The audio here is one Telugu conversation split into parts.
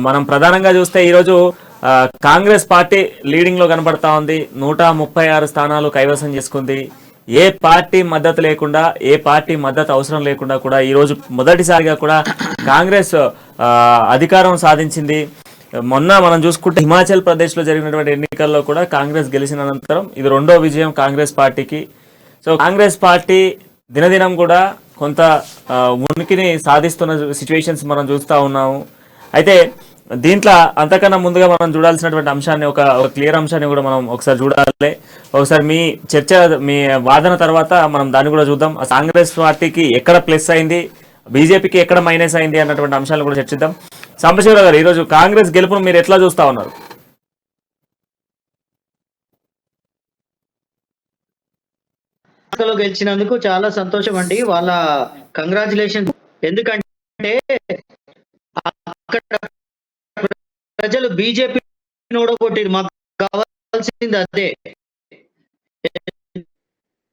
మనం ప్రధానంగా చూస్తే ఈరోజు కాంగ్రెస్ పార్టీ లీడింగ్ లో కనబడతా ఉంది. 136 స్థానాలు కైవసం చేసుకుంది. ఏ పార్టీ మద్దతు లేకుండా, ఏ పార్టీ మద్దతు అవసరం లేకుండా కూడా ఈరోజు మొదటిసారిగా కూడా కాంగ్రెస్ అధికారం సాధించింది. మొన్న మనం చూసుకుంటే హిమాచల్ ప్రదేశ్ లో జరిగినటువంటి ఎన్నికల్లో కూడా కాంగ్రెస్ గెలిచిన అనంతరం ఇది రెండో విజయం కాంగ్రెస్ పార్టీకి. సో కాంగ్రెస్ పార్టీ దినదినం కూడా కొంత ఉనికిని సాధిస్తున్న సిచ్యువేషన్స్ మనం చూస్తూ ఉన్నాము. అయితే దీంట్లో అంతకన్నా ముందుగా మనం చూడాల్సినటువంటి అంశాన్ని ఒక క్లియర్ అంశాన్ని కూడా మనం ఒకసారి చూడాలి. ఒకసారి మీ చర్చ, మీ వాదన తర్వాత మనం దాన్ని కూడా చూద్దాం. కాంగ్రెస్ పార్టీకి ఎక్కడ ప్లస్ అయింది, బీజేపీకి ఎక్కడ మైనస్ అయింది అన్నటువంటి అంశాలను కూడా చర్చిద్దాం. సాంబశివరావు గారు, ఈరోజు కాంగ్రెస్ గెలుపును మీరు ఎట్లా చూస్తా ఉన్నారు? గెలిచినందుకు చాలా సంతోషం అండి. వాళ్ళ కంగ్రాచులేషన్. ఎందుకంటే అక్కడ ప్రజలు బీజేపీ ఓడగొట్టింది. మాకు కావాల్సింది అదే.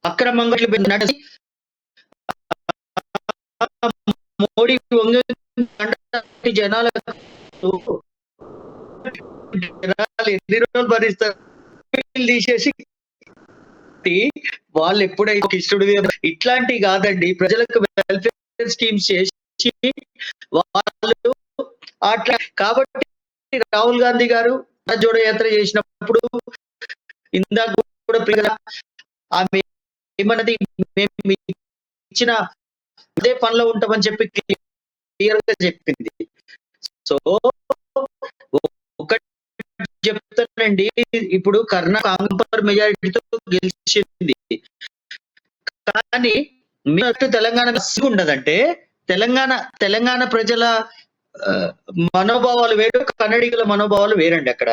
అక్రమంగా మోడీ జనాలు ఎన్ని రోజులు భరిస్తారు? తీసేసి వాళ్ళు ఎప్పుడైతే ఇష్టడు ఇట్లాంటి కాదండి, ప్రజలకు వెల్ఫేర్ స్కీమ్స్ చేసి వాళ్ళు అట్లా. కాబట్టి రాహుల్ గాంధీ గారు జోడో యాత్ర చేసినప్పుడు ఇందాక కూడా ఆమె ఏమన్నది, మేము ఇచ్చిన అదే పనిలో ఉంటామని చెప్పి క్లియర్ గా చెప్పింది. సో ఒకటి చెప్తానండి, ఇప్పుడు కర్ణాటక మెజారిటీతో గెలిచింది. కానీ తెలంగాణ ఉండదంటే తెలంగాణ ప్రజల మనోభావాలు వేరు, కన్నడిగుల మనోభావాలు వేరండి. అక్కడ